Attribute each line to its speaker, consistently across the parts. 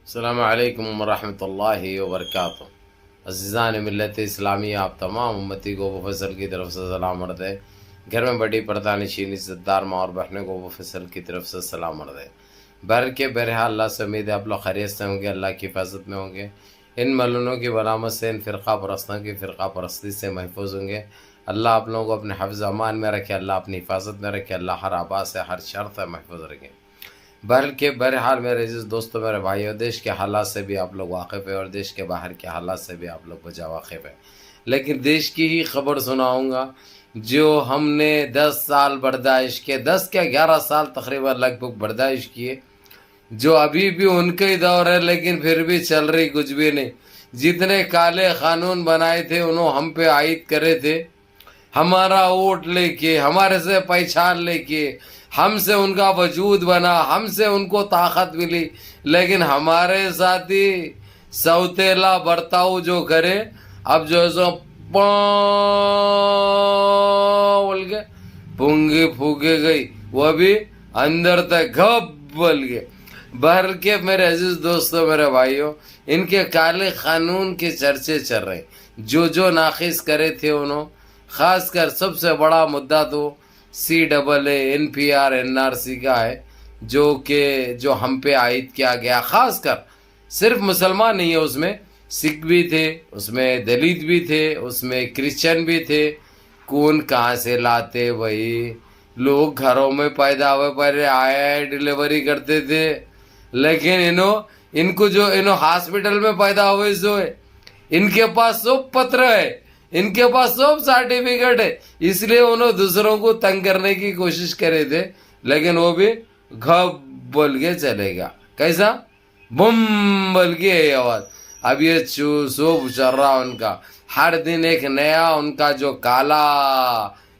Speaker 1: السلام علیکم ورحمۃ اللہ وبرکاتہ۔ عزیزان ملت اسلامی، آپ تمام امتی کو ابو فضل کی طرف سے سلام عرض ہے۔ گھر میں بڑی پردہ نشین عزتدار ماں اور بہنوں کو ابو فضل کی طرف سے سلام عرض ہے۔ بہرحال اللہ سے امید ہے آپ لوگ خیریت سے ہوں گے، اللہ کی حفاظت میں ہوں گے، ان ملونوں کی علامت سے، ان فرقہ پرستوں کی فرقہ پرستی سے محفوظ ہوں گے۔ اللہ آپ لوگوں کو اپنے حفظ امان میں رکھے، اللہ اپنی حفاظت میں رکھے، اللہ ہر آبا سے ہر شر سے محفوظ رکھے۔ بہرحال میرے عزیز دوستوں، میرے بھائیوں، دیش کے حالات سے بھی آپ لوگ واقف ہیں اور دیش کے باہر کے حالات سے بھی آپ لوگ بجا واقف ہیں، لیکن دیش کی ہی خبر سناؤں گا جو ہم نے 10 سال برداشت کیے، 10 کے 11 سال تقریباً لگ بھگ برداشت کیے، جو ابھی بھی ان کا ہی دور ہے لیکن پھر بھی چل رہی کچھ بھی نہیں۔ جتنے کالے قانون بنائے تھے انہوں ہم پہ عائد کرے تھے، ہمارا ووٹ لے کے، ہمارے سے پہچان لے کے، ہم سے ان کا وجود بنا، ہم سے ان کو طاقت ملی، لیکن ہمارے ساتھی سوتیلا برتاؤ جو کرے، اب جو ہے سو بول کے پونگی پھوکے گئی، وہ بھی اندر تک گھب بول گئے۔ بہر کے میرے عزیز دوستوں، میرے بھائیوں، ان کے کالے قانون کے چرچے چل رہے ہیں، جو ناقص کرے تھے انہوں، خاص کر سب سے بڑا مدعا تو CAA NPR NRC کا ہے، جو ہم پہ عائد کیا گیا۔ خاص کر صرف مسلمان نہیں ہے، اس میں سکھ بھی تھے، اس میں دلت بھی تھے، اس میں کرسچن بھی تھے۔ کون کہاں سے لاتے بھائی؟ لوگ گھروں میں پیدا ہوئے پہلے آئے ڈیلیوری کرتے تھے، لیکن ان کو جو ہاسپٹل میں پیدا ہوئے سو ہے، ان کے پاس سب پتر ہے، ان کے پاس سب سرٹیفکیٹ ہے، اس لیے انہوں دوسروں کو تنگ کرنے کی کوشش کرے تھے، لیکن وہ بھی گھب بول کے چلے گا۔ کیسا؟ بم بول کے آواز۔ اب یہ سوب چل رہا ان کا، ہر دن ایک نیا ان کا جو کالا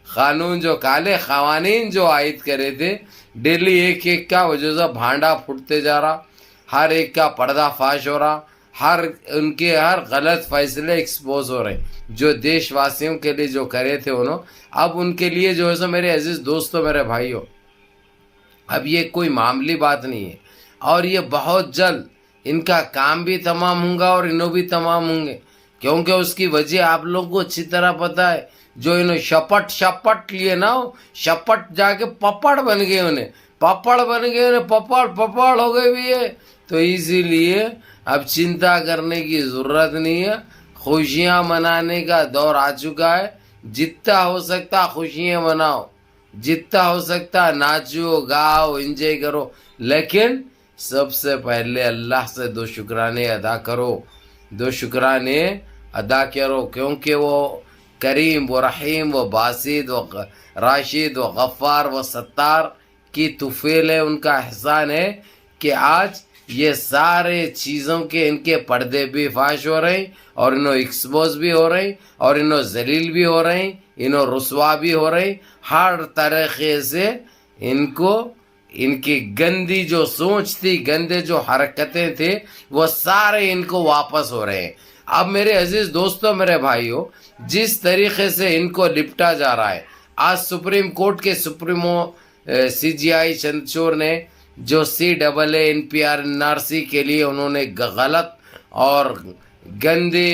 Speaker 1: قانون، جو کالے قوانین جو عائد کرے تھے، ڈیلی ایک کا وجہ سے بھانڈا پھوٹتے جا رہا، ہر ایک کا پردہ فاش ہو رہا، ان کے ہر غلط فیصلے ایکسپوز ہو رہے ہیں، جو دیش واسیوں کے لیے جو کرے تھے انہوں، اب ان کے لیے جو ہے سو میرے عزیز دوستوں، میرے بھائیوں، اب یہ کوئی معمولی بات نہیں ہے، اور یہ بہت جلد ان کا کام بھی تمام ہوں گا اور انہوں بھی تمام ہوں گے، کیونکہ اس کی وجہ آپ لوگوں کو اچھی طرح پتہ ہے۔ جو انہوں شپٹ لیے نا، شپٹ جا کے پپڑ بن گئے، پپڑ ہو گئے بھی ہے، تو اسی لیے اب چنتا کرنے کی ضرورت نہیں ہے، خوشیاں منانے کا دور آ چکا ہے۔ جتنا ہو سکتا خوشیاں مناؤ، جتنا ہو سکتا ناچو گاؤ انجوائے کرو، لیکن سب سے پہلے اللہ سے 2 شکرانے ادا کرو، 2 شکرانے ادا کرو، کیونکہ وہ کریم و رحیم و باسط و راشد و غفار و ستار کی طفیل ہے، ان کا احسان ہے کہ آج یہ سارے چیزوں کے ان کے پردے بھی فاش ہو رہے ہیں، اور انہوں ایکسپوز بھی ہو رہے ہیں، اور انہوں ذلیل بھی ہو رہے ہیں، انہوں رسوا بھی ہو رہے ہیں، ہر طریقے سے ان کو، ان کی گندی جو سوچ تھی، گندے جو حرکتیں تھے، وہ سارے ان کو واپس ہو رہے ہیں۔ اب میرے عزیز دوستوں، میرے بھائیوں، جس طریقے سے ان کو لپٹا جا رہا ہے، آج سپریم کورٹ کے سپریمو CGI چندرچوڑ نے جو CAA NPR NRC کے لیے انہوں نے غلط اور گندے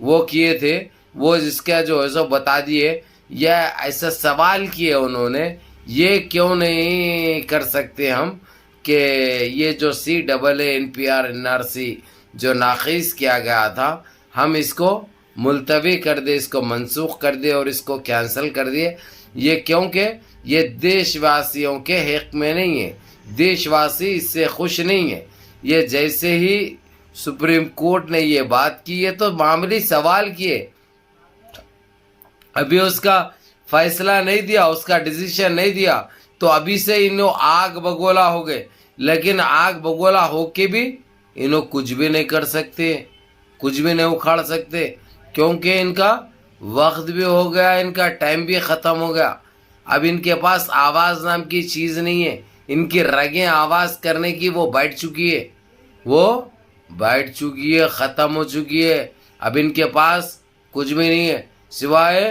Speaker 1: وہ کیے تھے، وہ جس کا جو ہے سو بتا دیے، یا ایسا سوال کیے انہوں نے، یہ کیوں نہیں کر سکتے ہم کہ یہ جو CAA NPR NRC جو ناقص کیا گیا تھا، ہم اس کو ملتوی کر دے، اس کو منسوخ کر دے اور اس کو کینسل کر دے۔ یہ کیونکہ یہ دیش واسیوں کے حق میں نہیں ہے، دیش واسی اس سے خوش نہیں ہے۔ یہ جیسے ہی سپریم کورٹ نے یہ بات کی، یہ تو معمولی سوال کیے، ابھی اس کا فیصلہ نہیں دیا، اس کا ڈیسیشن نہیں دیا، تو ابھی سے انہوں آگ بگولا ہو گئے، لیکن آگ بگولا ہو کے بھی انہوں کچھ بھی نہیں کر سکتے، کچھ بھی نہیں اکھاڑ سکتے، کیونکہ ان کا وقت بھی ہو گیا، ان کا ٹائم بھی ختم ہو گیا۔ اب ان کے پاس آواز نام کی چیز نہیں ہے، ان کی رگیں آواز کرنے کی وہ بیٹھ چکی ہے، وہ بیٹھ چکی ہے، ختم ہو چکی ہے۔ اب ان کے پاس کچھ بھی نہیں ہے سوائے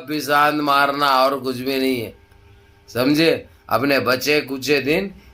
Speaker 1: بساند مارنا، اور کچھ بھی نہیں ہے، سمجھے؟ اپنے بچے کچھ دن